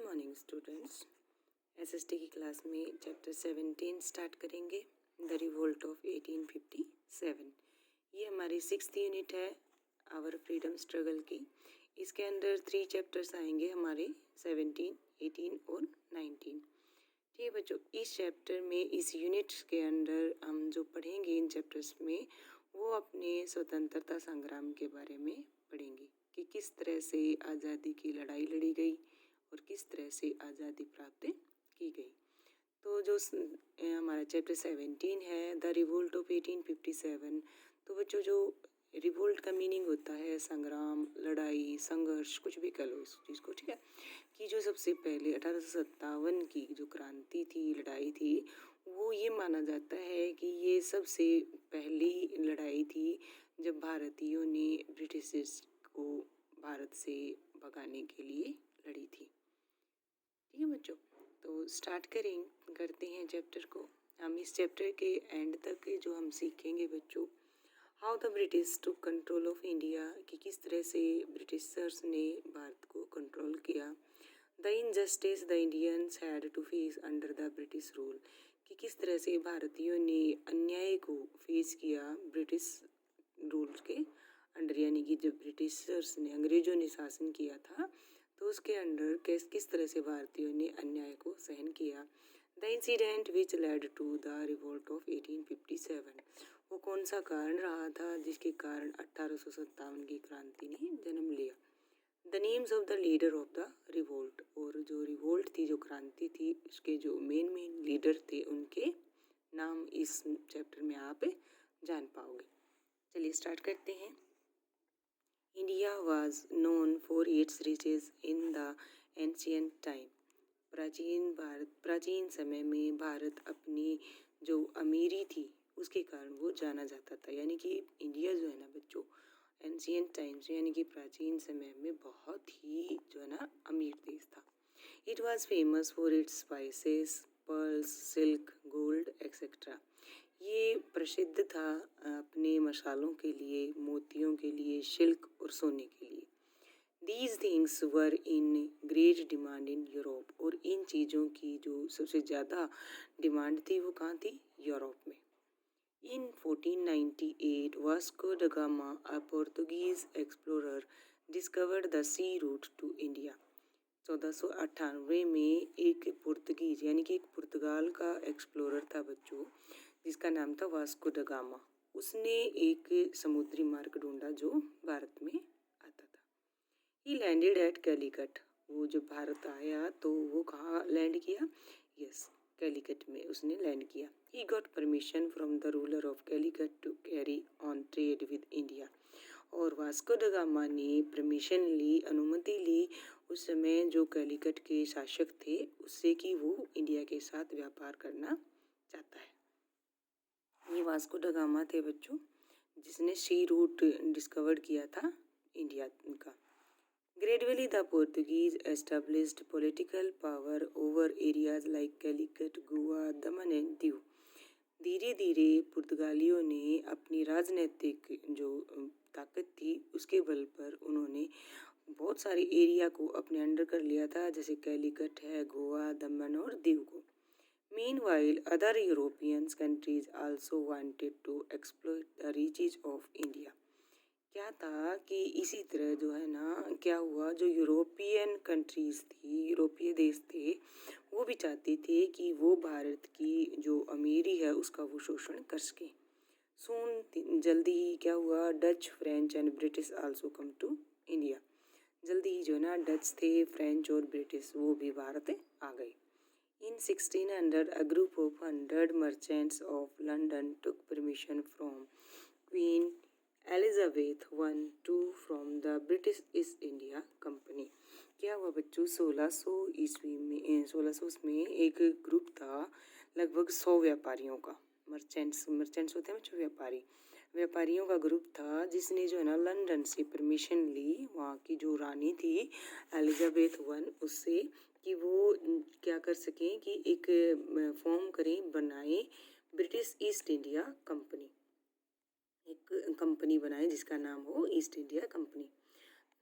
Morning students. SST की class में chapter 17 start करेंगे, द रिवोल्ट ऑफ 1857। ये हमारी 6th यूनिट है आवर फ्रीडम स्ट्रगल की। इसके अंदर 3 चैप्टर्स आएंगे हमारे 17, 18 और 19। ठीक है बच्चों, इस चैप्टर में इस यूनिट के अंदर हम जो पढ़ेंगे इन चैप्टर्स में वो अपने स्वतंत्रता संग्राम के बारे में पढ़ेंगे कि किस तरह से आज़ादी की लड़ाई लड़ी गई और किस तरह से आज़ादी प्राप्त की गई। तो जो हमारा चैप्टर 17 है द रिवोल्ट ऑफ 1857। तो बच्चों जो रिवोल्ट का मीनिंग होता है संग्राम, लड़ाई, संघर्ष, कुछ भी कह लो इस चीज़ को, ठीक है। कि जो सबसे पहले 1857 की जो क्रांति थी, लड़ाई थी, वो ये माना जाता है कि ये सबसे पहली लड़ाई थी जब भारतीयों ने ब्रिटिशर्स को भारत से भगाने के लिए लड़ी थी। ठीक है बच्चों, तो स्टार्ट करते हैं चैप्टर को। हम इस चैप्टर के एंड तक जो हम सीखेंगे बच्चों, how the British to control of India, कि किस तरह से ब्रिटिशर्स ने भारत को कंट्रोल किया। The injustice the Indians had to face under the British rule, कि किस तरह से भारतीयों ने अन्याय को फेस किया ब्रिटिश रूल के अंडर, यानी कि जब ब्रिटिशर्स ने, अंग्रेजों ने शासन किया था तो उसके अंडर किस तरह से भारतीयों ने अन्याय को सहन किया। The incident which led to the revolt of 1857, वो कौन सा कारण रहा था जिसके कारण 1857 की क्रांति ने जन्म लिया। The names of the leader of the revolt, और जो रिवोल्ट थी, जो क्रांति थी, उसके जो मेन लीडर थे उनके नाम इस चैप्टर में आप जान पाओगे। चलिए स्टार्ट करते हैं। India was known for its riches in the ancient time, प्राचीन समय में भारत अपनी जो अमीरी थी उसके कारण वो जाना जाता था। यानी कि इंडिया जो है ना बच्चों, एंशियंट टाइम्स यानी कि प्राचीन समय में बहुत ही जो है ना अमीर देश था। It was famous for its spices, pearls, silk, gold etcetera. ये प्रसिद्ध था अपने मसालों के लिए, मोतियों के लिए, शिल्क और सोने के लिए। These things were in great demand in Europe, और इन चीज़ों की जो सबसे ज़्यादा डिमांड थी वो कहाँ थी? यूरोप में। In 1498 Vasco da gamma, a Portuguese explorer, discovered the sea route to India। 1498 में एक पुर्तगीज यानी कि एक पुर्तगाल का एक्सप्लोरर था बच्चों, जिसका नाम था वास्को ड गामा। उसने एक समुद्री मार्ग ढूंढा जो भारत में आता था। ही लैंडेड एट कैलीकट, वो जब भारत आया तो वो कहाँ लैंड किया? यस, कैलीकट में उसने लैंड किया। ही got permission from the ruler of Calicut to carry on trade with India, और वास्को ड गामा ने परमिशन ली, अनुमति ली उस समय जो कैलीकट के शासक थे उससे, कि वो इंडिया के साथ व्यापार करना चाहता है। ये वास्को ड गामा थे बच्चों, जिसने सी रूट डिस्कवर किया था इंडिया का। Gradually, the Portuguese established political power over areas like Calicut, Goa, Daman and Diu। धीरे धीरे पुर्तगालियों ने अपनी राजनीतिक जो ताकत थी उसके बल पर उन्होंने बहुत सारे एरिया को अपने अंडर कर लिया था, जैसे कैलीकट है, गोवा, दमन और दीव को। Meanwhile, other European countries also wanted to exploit the riches of India। क्या था कि इसी तरह जो है ना, क्या हुआ, जो यूरोपियन कंट्रीज़ थी, यूरोपीय देश थे, वो भी चाहते थे कि वो भारत की जो अमीरी है उसका वो शोषण कर सकें। सून जल्दी ही क्या हुआ, Dutch, French and British also come to India. जल्दी ही जो है ना डच थे, फ्रेंच और ब्रिटिश वो भी भारत आ गए। In 1600, a group of 100 merchants of London took permission from Queen Elizabeth one two from the British East India company. क्या हुआ बच्चों, 1600 ईस्वी में 1600 में एक ग्रुप था लगभग 100 व्यापारियों का, मर्चेंट्स होते हैं बच्चों, व्यापारियों का ग्रुप था, जिसने जो है ना लंदन से परमिशन ली, वहाँ की जो रानी थी एलिजाबेथ वन, उससे, कि वो क्या कर सकें कि एक फॉर्म करें, बनाए ब्रिटिश ईस्ट इंडिया कंपनी, एक कंपनी बनाए जिसका नाम हो East India company.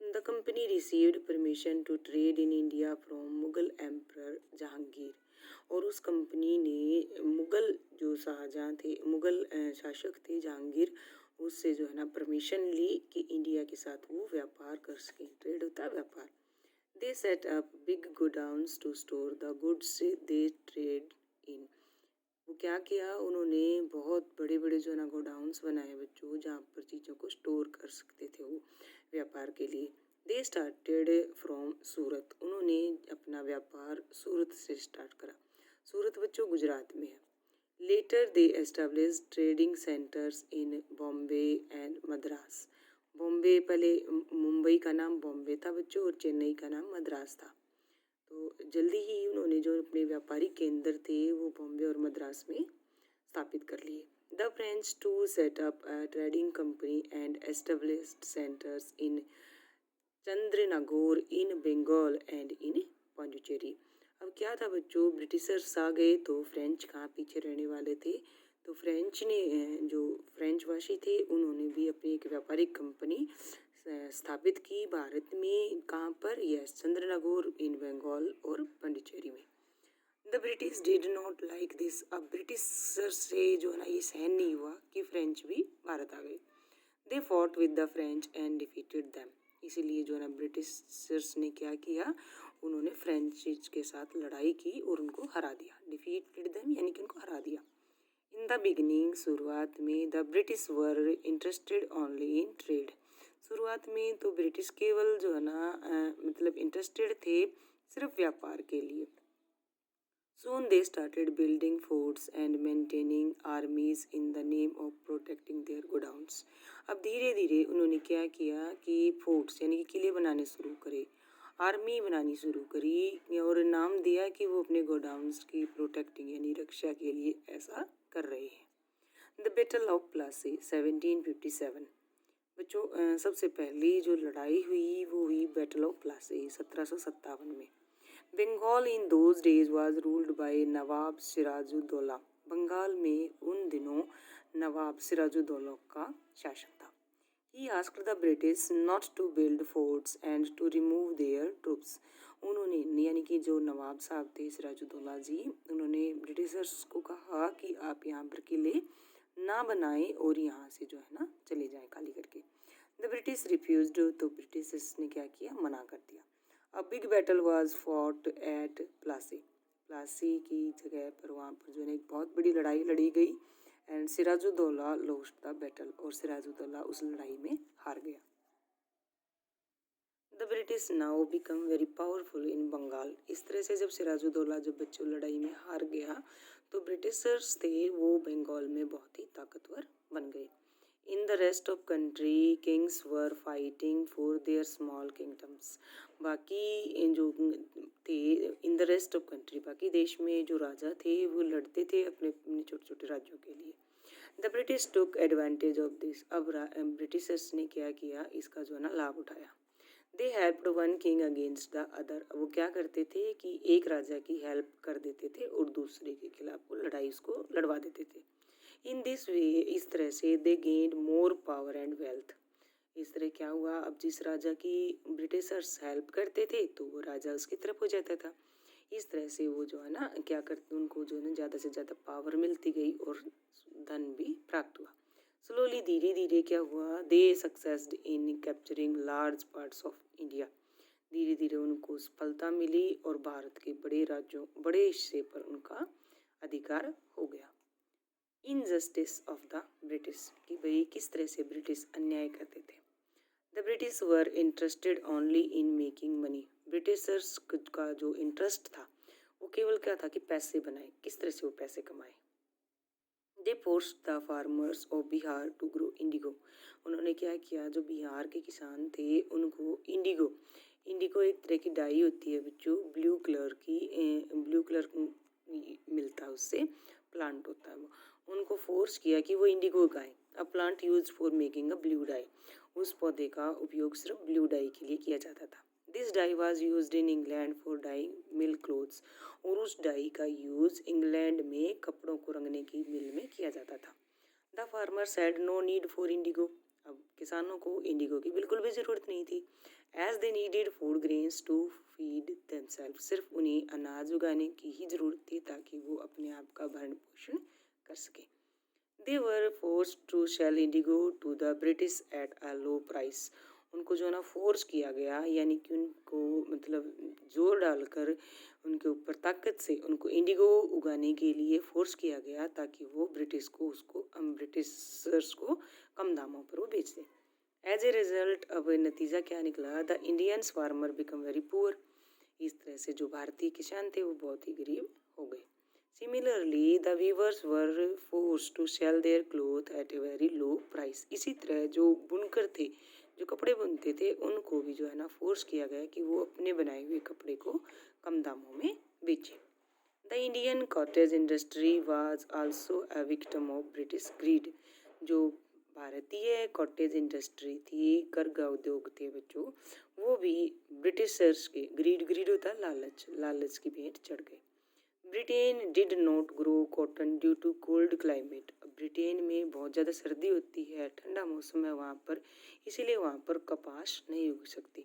The company received permission to trade in India from Mughal emperor Jahangir. और उस कंपनी ने मुगल जो शाहजहाँ थे, मुगल शासक थे जहांगीर, उससे जो है ना परमिशन ली कि इंडिया के साथ वो व्यापार कर सकें। ट्रेड होता है व्यापार। They set up big godowns to store the goods they trade in. वो क्या किया, उन्होंने बहुत बड़े बड़े जो है ना गोडाउन्स बनाए बच्चों, जहाँ पर चीज़ों को स्टोर कर सकते थे वो व्यापार के लिए। दे स्टार्टेड फ्रॉम सूरत। उन्होंने अपना व्यापार सूरत से स्टार्ट करा। सूरत बच्चों गुजरात में है। Later they establish trading centres in Bombay and Madras. Bombay पहले, मुंबई का नाम बॉम्बे था बच्चों और चेन्नई का नाम मद्रास था। तो जल्दी ही उन्होंने जो अपने व्यापारिक केंद्र थे वो बॉम्बे और मद्रास में स्थापित कर लिए। The French to set up a trading company and established centres in Chandernagore in Bengal and in Pondicherry. अब क्या था बच्चों, ब्रिटिशर्स आ गए तो फ्रेंच कहाँ पीछे रहने वाले थे। तो फ्रेंच ने जो फ्रेंच भाषी थे उन्होंने भी अपनी एक व्यापारिक कंपनी स्थापित की भारत में। कहाँ पर, यस, चंद्रनगौर इन बंगाल और पांडिचेरी में। The British did not like this. अब ब्रिटिशर्स से जो है ना ये सहन नहीं हुआ कि फ्रेंच भी भारत आ गए। They fought with the French and defeated them. इसीलिए जो है ना ब्रिटिशर्स ने क्या किया, उन्होंने फ्रेंच के साथ लड़ाई की और उनको हरा दिया। डिफीटेड दैम यानी कि उनको हरा दिया। इन द बिगिनिंग, शुरुआत में, the British were interested only in trade. शुरुआत में तो ब्रिटिश केवल जो है ना मतलब इंटरेस्टेड थे सिर्फ व्यापार के लिए। Soon they started building forts and maintaining armies in the name of protecting their godowns. अब धीरे धीरे उन्होंने क्या किया कि फोर्ट्स यानी कि किले बनाने शुरू करे, आर्मी बनानी शुरू करी और नाम दिया कि वो अपने गोडाउन्स की प्रोटेक्टिंग यानी रक्षा के लिए ऐसा कर रहे हैं। The battle of Plassey 1757। बच्चों सबसे पहली जो लड़ाई हुई वो हुई बैटल ऑफ प्लासी 1757 में। Bengal in those days was ruled by Nawab Sirajuddaulah. Bengal में उन दिनों नवाब सिराजुद्दौला का शासन था। He asked the British not to build forts and to remove their troops. उन्होंने यानी कि जो नवाब साहब थे सिराजुद्दौला जी, उन्होंने ब्रिटिशर्स को कहा कि आप यहाँ पर किले ना बनाएं और यहाँ से जो है ना चले जाएं खाली करके। The British refused. तो ब्रिटिशर्स ने क्या किया, मना कर दिया। A big battle was fought at Plassey. Plassey की जगह पर वहाँ पर जो है एक बहुत बड़ी लड़ाई लड़ी गई and Sirajuddaula lost the battle. और सिराजुद्दौला उस लड़ाई में हार गया। The British now become very powerful in Bengal. इस तरह से जब सिराजुद्दौला जब बच्चों लड़ाई में हार गया तो ब्रिटिशर्स थे वो बंगाल में बहुत ही ताकतवर बन गए। In the rest of country Kings were fighting for their small kingdoms. बाकी जो थे in the rest of country, बाकी देश में जो राजा थे वो लड़ते थे अपने अपने छोटे छोटे राज्यों के लिए। The British took advantage of this. अब ब्रिटिशर्स ने क्या किया, इसका जो है ना लाभ उठाया। दे helped one king against the other. वो क्या करते थे कि एक राजा की हेल्प कर देते थे और दूसरे के खिलाफ वो लड़ाई उसको लड़वा देते थे। इन दिस वे, इस तरह से they gained more power and wealth. इस तरह क्या हुआ, अब जिस राजा की ब्रिटिशर्स हेल्प करते थे तो वो राजा उसकी तरफ हो जाता था। इस तरह से वो जो है ना क्या करते, उनको जो है ना ज़्यादा से ज़्यादा पावर मिलती गई और धन भी प्राप्त हुआ। स्लोली धीरे धीरे क्या हुआ, they succeeded in capturing large parts of India. धीरे धीरे उनको सफलता मिली और भारत के बड़े राज्यों, बड़े हिस्से पर उनका अधिकार हो गया। इनजस्टिस ऑफ द ब्रिटिश, कि भाई किस तरह से ब्रिटिश अन्याय करते थे। The British were interested only in making money. Britishers का जो इंटरेस्ट था वो केवल क्या था कि पैसे बनाए, किस तरह से वो पैसे कमाए। They forced the farmers of Bihar to grow indigo. उन्होंने क्या किया, जो बिहार के किसान थे उनको इंडिगो, इंडिगो एक तरह की डाई होती है बच्चों, ब्लू कलर की, ब्लू कलर मिलता है उससे, प्लांट होता है वो, उनको फोर्स किया कि वो इंडिगो उगाएं। A plant use for making a blue die. उस पौधे का उपयोग सिर्फ ब्लू डाई के लिए किया जाता था। This dye was used in England for dyeing milk clothes. और उस डाई का यूज इंग्लैंड में कपड़ों को रंगने की मिल में किया जाता था। The farmer said no need for indigo. अब किसानों को इंडिगो की बिल्कुल भी ज़रूरत नहीं थी। As they needed food grains to feed themself, सिर्फ उन्हें अनाज उगाने की ही ज़रूरत थी ताकि वो अपने आप का भरण पोषण कर सके। They were force to sell indigo to the British at a low price. उनको जो है ना फोर्स किया गया, यानी कि उनको मतलब जोर डालकर उनके ऊपर ताकत से उनको इंडिगो उगाने के लिए फोर्स किया गया ताकि वो ब्रिटिशर्स को कम दामों पर वो बेच दें। एज ए रिजल्ट अब नतीजा क्या निकला, the Indians farmer become very poor. इस तरह से जो भारतीय किसान थे वो बहुत ही गरीब हो गए। Similarly the weavers were force to sell their cloth at a very low price. इसी तरह जो बुनकर थे, जो कपड़े बुनते थे, उनको भी जो है ना फोर्स किया गया कि वो अपने बनाए हुए कपड़े को कम दामों में बेचें। The Indian cottage industry was also a victim of British greed. जो भारतीय कॉटेज इंडस्ट्री थी, करघा उद्योग थे बच्चों, वो भी ब्रिटिशर्स के ग्रीड होता है लालच की भेंट चढ़ गए। Britain did not grow cotton due to cold climate. Britain में बहुत ज़्यादा सर्दी होती है, ठंडा मौसम है वहाँ पर, इसीलिए वहाँ पर कपास नहीं उग सकती।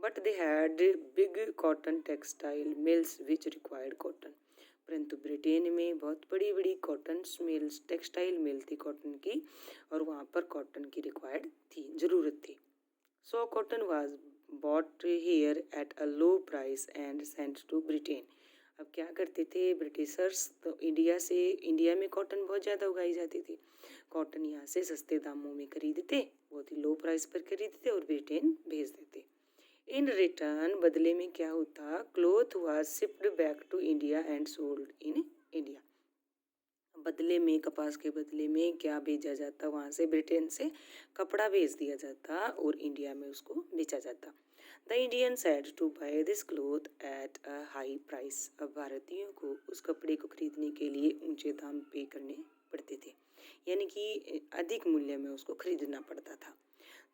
But they had big cotton textile mills which required cotton. परंतु ब्रिटेन में बहुत बड़ी बड़ी कॉटन मिल्स, टेक्सटाइल मिल थी कॉटन की, और वहाँ पर कॉटन की रिक्वायर्ड थी, ज़रूरत थी। So cotton was bought here at a low price and sent to Britain. अब क्या करते थे ब्रिटिशर्स, तो इंडिया में कॉटन बहुत ज़्यादा उगाई जाती थी, कॉटन यहाँ से सस्ते दामों में खरीदते, बहुत ही लो प्राइस पर खरीदते और ब्रिटेन भेज देते। इन रिटर्न बदले में क्या होता, cloth was shipped back to India and sold in India. बदले में, कपास के बदले में क्या भेजा जाता, वहाँ से ब्रिटेन से कपड़ा भेज दिया जाता और इंडिया में उसको बेचा जाता। The Indians had to buy this cloth at a high price. अब भारतीयों को उस कपड़े को खरीदने के लिए ऊंचे दाम पे करने पड़ते थे, यानी कि अधिक मूल्य में उसको खरीदना पड़ता था।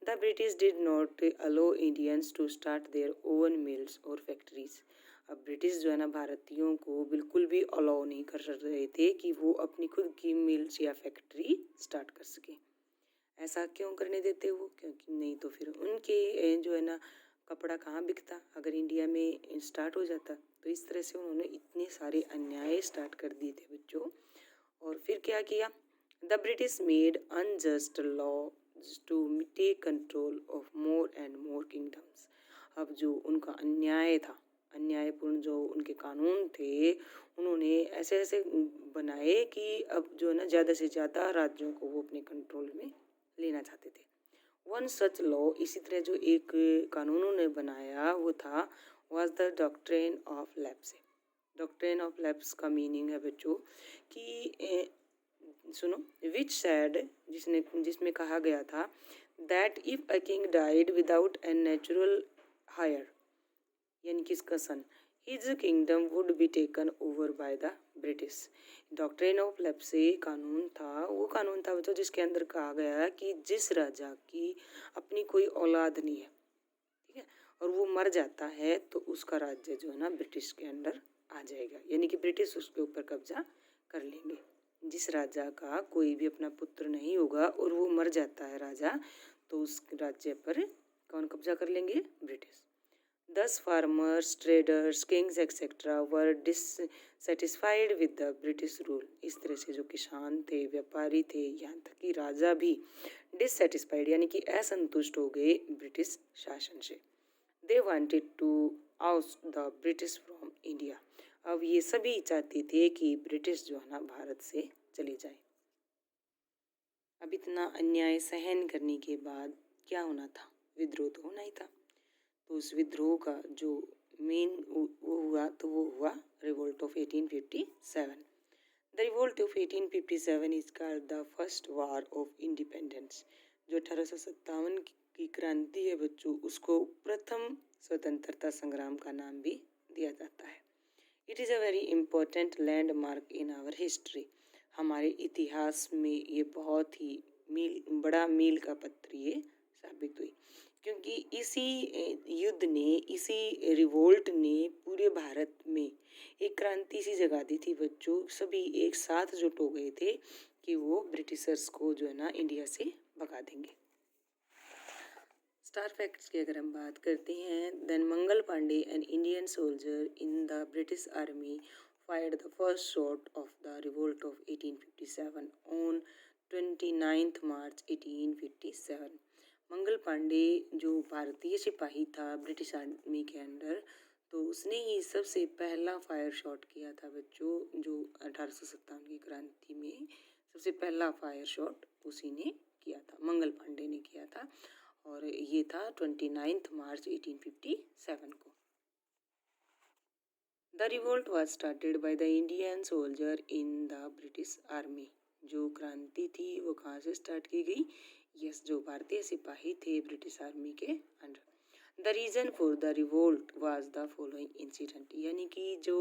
The British did not allow Indians to start their own mills और फैक्ट्रीज। अब ब्रिटिश जो है ना भारतीयों को बिल्कुल भी अलाउ नहीं कर रहे थे कि वो अपनी खुद की मिल्स या फैक्ट्री स्टार्ट कर सके। ऐसा क्यों करने देते वो, क्योंकि नहीं तो फिर उनके जो है ना कपड़ा कहाँ बिकता अगर इंडिया में स्टार्ट हो जाता। तो इस तरह से उन्होंने इतने सारे अन्याय स्टार्ट कर दिए थे बच्चों। और फिर क्या किया, the British made unjust law to take control of more and more kingdoms. अब जो उनका अन्याय था, अन्यायपूर्ण जो उनके कानून थे, उन्होंने ऐसे ऐसे बनाए कि अब जो है ना ज़्यादा से ज़्यादा राज्यों को वो अपने कंट्रोल में लेना चाहते थे। वन सच लॉ, इसी तरह जो एक कानून उन्होंने बनाया वो था was the doctrine of lapse. Doctrine of lapse का मीनिंग है बच्चों कि सुनो, विच सैड, जिसमें कहा गया था that if a king died without a natural heir, यानी कि इसका son, his kingdom would be taken over by the British. Doctrine of lapse कानून था, वो कानून था बच्चों जिसके अंदर कहा गया कि जिस राजा की अपनी कोई औलाद नहीं है, ठीक है, और वो मर जाता है, तो उसका राज्य जो है ना ब्रिटिश के अंडर आ जाएगा, यानी कि ब्रिटिश उसके ऊपर कब्जा कर लेंगे। जिस राजा का कोई भी अपना पुत्र नहीं होगा और वो मर जाता है राजा, तो उस राज्य पर कौन कब्जा कर लेंगे, British. Thus farmers, traders, kings etc. were dissatisfied with the British rule। इस तरह से जो किसान थे, व्यापारी थे, यहाँ तक कि राजा भी dissatisfied यानी कि असंतुष्ट हो गए ब्रिटिश शासन से। They wanted to oust the British from India। अब ये सभी चाहते थे कि ब्रिटिश जो है ना भारत से चले जाए। अब इतना अन्याय सहन करने के बाद क्या होना था, विद्रोह तो होना ही था। तो उस विद्रोह का जो मेन वो हुआ, तो वो हुआ revolt of 1857। The revolt of 1857 is called the first war of independence. जो 1857 की क्रांति है बच्चों, उसको प्रथम स्वतंत्रता संग्राम का नाम भी दिया जाता है। It is a very important landmark in our history. हमारे इतिहास में ये बहुत ही बड़ा मील का पत्थर ये साबित हुई, क्योंकि इसी युद्ध ने, इसी रिवोल्ट ने पूरे भारत में एक क्रांति सी जगा दी थी बच्चों। सभी एक साथ जुट हो गए थे कि वो ब्रिटिशर्स को जो है ना इंडिया से भगा देंगे। स्टार फैक्ट्स की अगर हम बात करते हैं, then Mangal Pandey an Indian soldier in the British army fired the first shot of the revolt of 1857 on 29th March 1857। Mangal Pandey जो भारतीय सिपाही था ब्रिटिश आर्मी के अंडर, तो उसने ही सबसे पहला फायर शॉट किया था बच्चों, जो 1857 की क्रांति में सबसे पहला फायर शॉट उसी ने किया था, मंगल पांडे ने किया था, और ये था 29 मार्च 1857 को। The revolt was started by the Indian soldier in the British army. जो क्रांति थी वो कहाँ से स्टार्ट की गई? यस, जो भारतीय सिपाही थे ब्रिटिश आर्मी के अंडर। The reason for the revolt was the following incident, यानी कि जो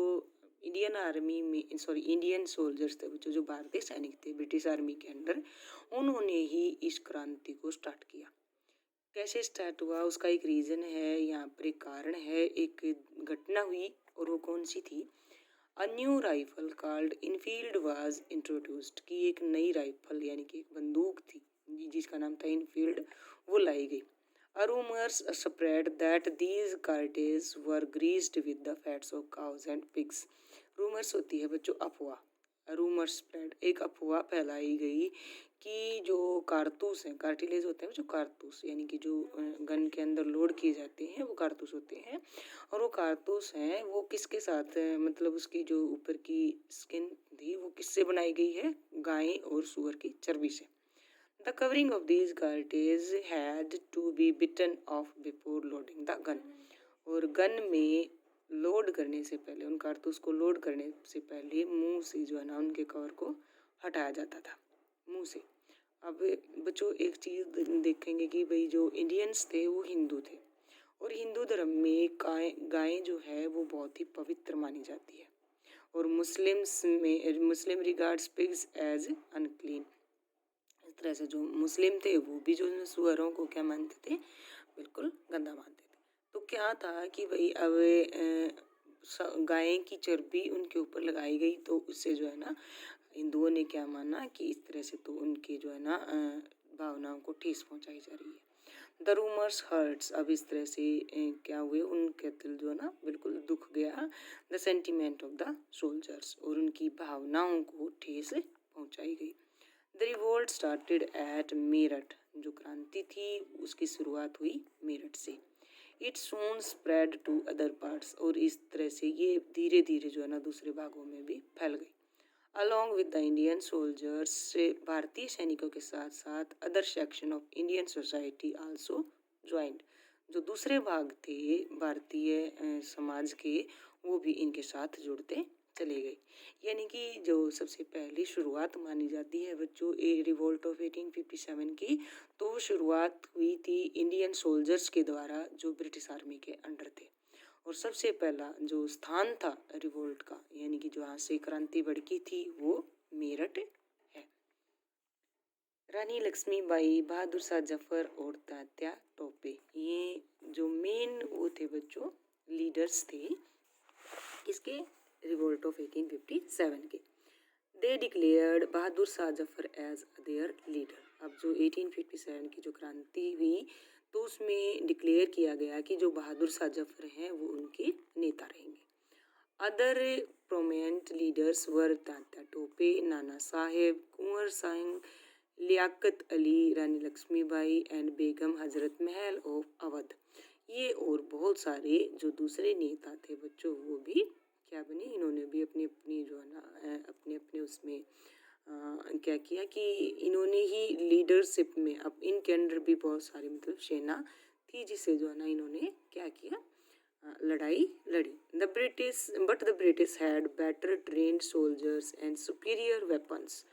इंडियन आर्मी में इंडियन सोल्जर्स थे जो भारतीय सैनिक थे ब्रिटिश आर्मी के अंडर, उन्होंने ही इस क्रांति को स्टार्ट किया। कैसे स्टार्ट हुआ उसका एक रीज़न है, यहाँ पर एक कारण है, एक घटना हुई, और वो कौन सी थी? A new rifle called Enfield was introduced, कि एक नई राइफल यानी कि एक बंदूक थी जिसका नाम था इनफील्ड, वो लाई गई। A rumours spread that these cartridges were greased with the fats of cows and pigs. Rumours होती है बच्चों अफवाह, रूमर स्प्रेड, एक अफवाह फैलाई गई कि जो कारतूस हैं, कार्टिलेज होते हैं जो कारतूस, यानी कि जो गन के अंदर लोड किए जाते हैं वो कारतूस होते हैं, और वो कारतूस हैं वो किसके साथ, मतलब उसकी जो ऊपर की स्किन थी वो किससे बनाई गई है? गाय और सूअर की चर्बी से। The covering of these cartridge had to be bitten off before loading the gun, और गन में लोड करने से पहले, उन कारतूस को लोड करने से पहले मुंह से जो है ना उनके कवर को हटाया जाता था, मुंह से। अब बच्चों एक चीज़ देखेंगे कि भाई जो इंडियंस थे वो हिंदू थे, और हिंदू धर्म में गाय जो है वो बहुत ही पवित्र मानी जाती है, और मुस्लिम रिगार्ड्स पिग्स एज अनक्लीन। इस तरह से जो मुस्लिम थे वो भी जो सुअरों को क्या मानते थे? बिल्कुल गंदा मानते थे। तो क्या था कि भाई अब गाय की चर्बी उनके ऊपर लगाई गई, तो उससे जो है ना हिंदुओं ने क्या माना कि इस तरह से तो उनके जो है ना भावनाओं को ठेस पहुंचाई जा रही है। द रूमर्स हर्ट्स, अब इस तरह से क्या हुए, उनके दिल जो है ना बिल्कुल दुख गया। The sentiment of the soldiers, और उनकी भावनाओं को ठेस पहुंचाई गई। The revolt started at Meerut, जो क्रांति थी उसकी शुरुआत हुई मेरठ से। It soon spread to other parts, और इस तरह से ये धीरे धीरे जो है ना दूसरे भागों में भी फैल गई। Along with the Indian soldiers, से भारतीय सैनिकों के साथ साथ other section of Indian society also joined, जो दूसरे भाग थे भारतीय समाज के, वो भी इनके साथ जुड़ते चले गए। यानी कि जो सबसे पहली शुरुआत मानी जाती है बच्चों ए रिवोल्ट ऑफ 1857 की, तो वो शुरुआत हुई थी इंडियन सोल्जर्स के द्वारा जो ब्रिटिश आर्मी के अंडर थे, और सबसे पहला जो स्थान था रिवोल्ट का, यानी कि जहाँ से क्रांति भड़की थी, वो मेरठ है। रानी लक्ष्मीबाई, बहादुर शाह जफर और तात्या टोपे, ये जो मेन वो थे बच्चों, लीडर्स थे किसके? रिवोल्ट ऑफ 1857 के। They declared Bahadur Shah Zafar as their leader. अब जो 1857 की जो क्रांति हुई, तो उसमें डिक्लेयर किया गया कि जो बहादुर शाह जफर हैं वो उनके नेता रहेंगे। Other prominent leaders were Tatya Tope, Nana Saheb, Kunwar Singh, Liaquat Ali, Rani Lakshmibai and Begum Hazrat Mahal of Awadh. ये और बहुत सारे जो दूसरे नेता थे बच्चों, वो भी क्या बने, इन्होंने भी अपनी अपनी जो है ना अपने अपने उसमें क्या किया कि इन्होंने ही लीडरशिप में, अब इनके अंडर भी बहुत सारी मतलब सेना थी, जिससे जो है ना इन्होंने क्या किया, लड़ाई लड़ी। The British had better trained soldiers and superior weapons.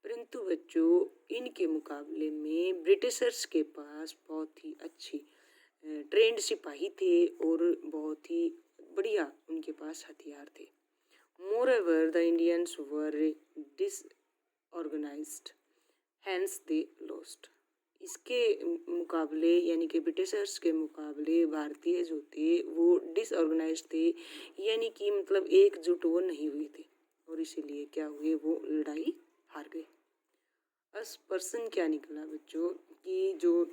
परंतु बच्चों इनके मुकाबले में ब्रिटिशर्स के पास बहुत ही अच्छी ट्रेंड सिपाही थे, और बहुत ही बढ़िया उनके पास हथियार थे। मोreover the Indians were disorganized, hence they lost। इसके मुकाबले यानी कि ब्रिटिशर्स के मुकाबले भारतीय जो थे वो डिसऑर्गेनाइज थे, यानी कि मतलब एकजुट वो नहीं हुए थे, और इसीलिए क्या हुए, वो लड़ाई हार गए। अस पर्सन क्या निकला बच्चों कि जो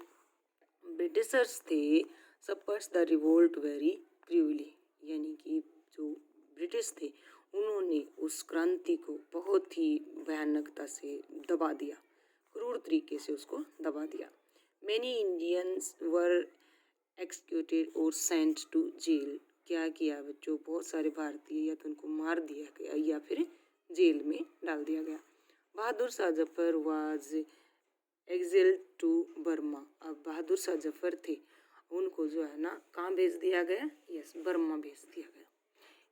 ब्रिटिशर्स थे सपर्स द रिवोल्ट वेरी क्रूअली, यानी कि जो ब्रिटिश थे उन्होंने उस क्रांति को बहुत ही भयानकता से दबा दिया, क्रूर तरीके से उसको दबा दिया। मैनी इंडियंस वर एक्सिक्यूटेड और सेंट टू जेल। क्या किया बच्चों, बहुत सारे भारतीय या तो उनको मार दिया गया या फिर जेल में डाल दिया गया। Bahadur Shah Zafar was exiled to Burma. अब बहादुर शाह जफर थे, उनको जो है ना कहाँ भेज दिया गया, यस बर्मा भेज दिया गया।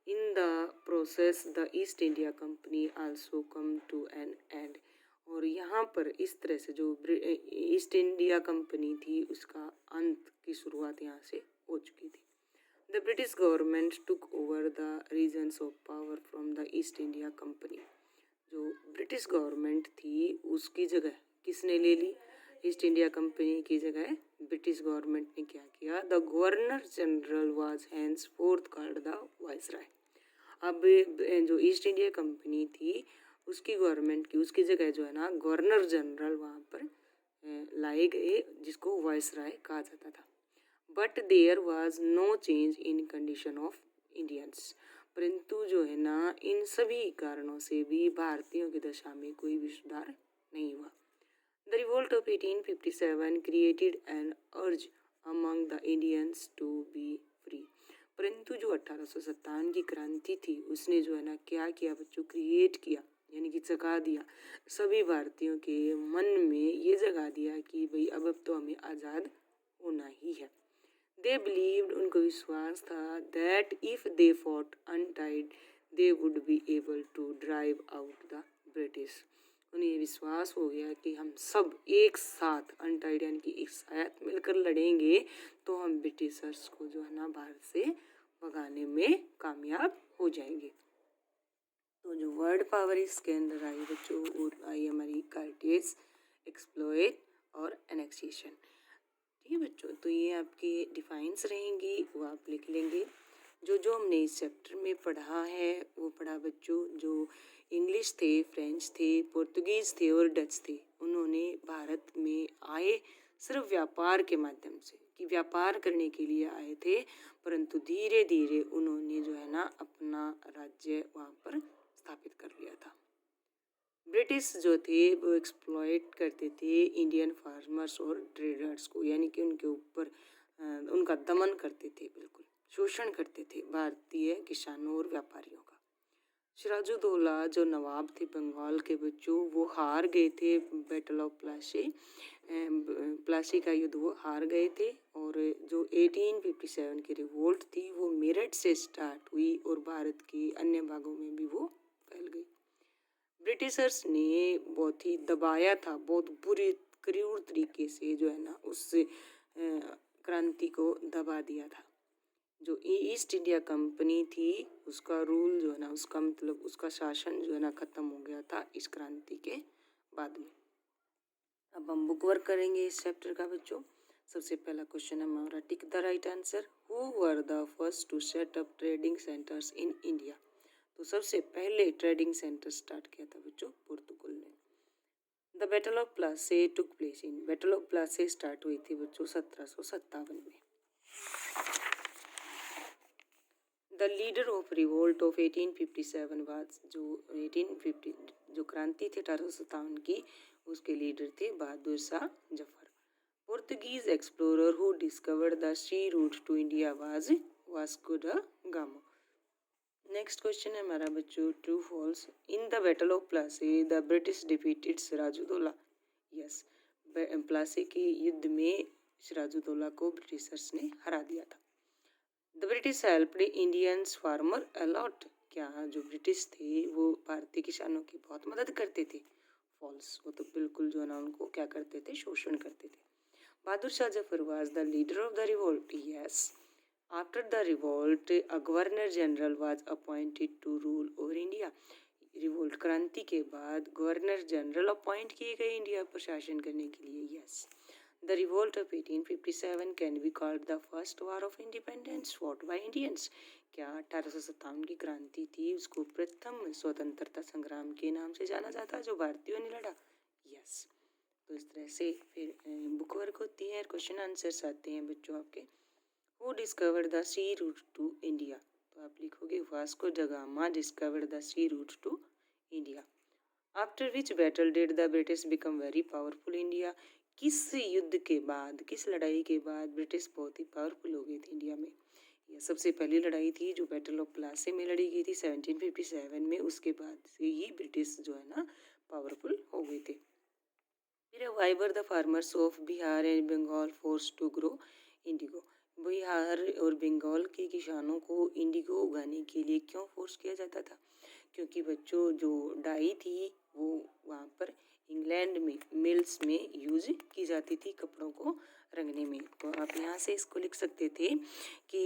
In the process the East India company also come to an end. और यहाँ पर इस तरह से जो ईस्ट इंडिया कंपनी थी उसका अंत की शुरुआत यहाँ से हो चुकी थी। The British government took over the reins of power from the East India company. जो ब्रिटिश गवर्नमेंट थी उसकी जगह किसने ले ली, ईस्ट इंडिया कंपनी की जगह ब्रिटिश गवर्नमेंट ने क्या किया, the governor general was henceforth called the viceroy. अब जो ईस्ट इंडिया कंपनी थी उसकी गवर्नमेंट की उसकी जगह जो है ना गवर्नर जनरल वहाँ पर लाए गए, जिसको वाइसराय कहा जाता था। But there was no change in condition of Indians. परंतु जो है ना इन सभी कारणों से भी भारतीयों की दशा में कोई भी सुधार नहीं हुआ। The revolt of 1857 created an urge among the Indians to be free. परंतु जो 1857 की क्रांति थी उसने जो है ना क्या किया बच्चों, क्रिएट किया, यानी कि जगा दिया सभी भारतीयों के मन में, ये जगा दिया कि भाई अब तो हमें आज़ाद होना ही है। दे बिलीव्ड, उनको विश्वास था, that if they fought united they would be able to drive out the British. उन्हें विश्वास हो गया कि हम सब एक साथ अनटाइड यानी कि एक साथ मिलकर लड़ेंगे तो हम ब्रिटिशर्स को जो है ना भारत से भगाने में कामयाब हो जाएंगे। तो जो वर्ड पावर इसके अंदर आई बच्चों वो आई हमारी कार्टेज, एक्सप्लॉइट और एनेक्सिएशन। ठीक है बच्चों, तो ये आपके डिफाइंस रहेंगी, वो आप लिख लेंगे। जो हमने इस चैप्टर में पढ़ा है वो पढ़ा बच्चों, जो इंग्लिश थे, फ्रेंच थे, पुर्तगीज़ थे और डच थे, उन्होंने भारत में आए सिर्फ व्यापार के माध्यम से, कि व्यापार करने के लिए आए थे, परंतु धीरे धीरे उन्होंने जो है ना अपना राज्य वहाँ पर स्थापित कर लिया था। ब्रिटिश जो थे वो एक्सप्लॉइट करते थे इंडियन फार्मर्स और ट्रेडर्स को, यानी कि उनके ऊपर उनका दमन करते थे, बिल्कुल शोषण करते थे भारतीय किसानों और व्यापारियों का। सिराजुद्दौला जो नवाब थे बंगाल के बच्चों, वो हार गए थे बैटल ऑफ प्लासी का युद्ध, वो हार गए थे। और जो 1857 की रिवोल्ट थी वो मेरठ से स्टार्ट हुई और भारत के अन्य भागों में भी वो फैल गई। ब्रिटिशर्स ने बहुत ही दबाया था, बहुत बुरी क्रूर तरीके से जो है ना उस क्रांति को दबा दिया था। जो ईस्ट इंडिया कंपनी थी उसका रूल जो है ना, उसका मतलब उसका शासन जो है ना ख़त्म हो गया था इस क्रांति के बाद में। अब हम बुक वर्क करेंगे इस चैप्टर का बच्चों। सबसे पहला क्वेश्चन है हमारा, tick the right answer. Who were the first to set up trading centres in India. तो सबसे पहले ट्रेडिंग सेंटर स्टार्ट किया था बच्चों पुर्तगाल ने। The battle of Plassey took place in. Battle of Plassey start हुई थी बच्चों 1757 में। The leader of revolt of 1857 was, जो 1850 जो क्रांति थी 1857 की, उसके लीडर थे Bahadur Shah Zafar. Portuguese explorer who discovered the sea route to India was Vasco da Gama. Next question है हमारा बच्चों, true false. In the battle of Plassey the British defeated Sirajuddaulah. Yes, Plassey के युद्ध में सिराजुद्दौला को ब्रिटिशर्स ने हरा दिया था। The British helped Indians farmer a lot. क्या जो ब्रिटिश थे वो भारतीय किसानों की बहुत मदद करते थे। फॉल्स, वो तो बिल्कुल जो है ना उनको क्या करते थे, शोषण करते थे। Bahadur Shah Zafar was the leader of the revolt. Yes, after the revolt a governor general was appointed to rule over India. Revolt क्रांति के बाद गवर्नर जनरल अपॉइंट किए गए इंडिया पर शासन करने के लिए। Yes, the revolt of 1857 can be called the first war of independence fought by Indians. क्या 1857 की क्रांति थी उसको प्रथम स्वतंत्रता संग्राम के नाम से जाना जाता है जो भारतीयों ने लड़ा। यस, तो तो इस तरह से फिर बुक वर्क होती है और क्वेश्चन आंसर्स आते हैं बच्चों आपके। Who discovered the sea route to India, तो आप लिखोगे Vasco da Gama discovered the sea route to India. After which battle did the British become very powerful India, किस युद्ध के बाद, किस लड़ाई के बाद ब्रिटिश बहुत ही पावरफुल हो गई थी इंडिया में। यह सबसे पहली लड़ाई थी जो बैटल ऑफ प्लासी में लड़ी गई थी 1757 में, उसके बाद से ही ब्रिटिश जो है ना पावरफुल हो गए थे। फिर why were the farmers of Bihar and Bengal force to grow indigo, Bihar और बंगाल के किसानों को इंडिगो उगाने के लिए क्यों फोर्स किया जाता था, क्योंकि बच्चों जो डाई थी वो वहाँ पर इंग्लैंड में मिल्स में यूज की जाती थी कपड़ों को रंगने में। तो आप यहाँ से इसको लिख सकते थे कि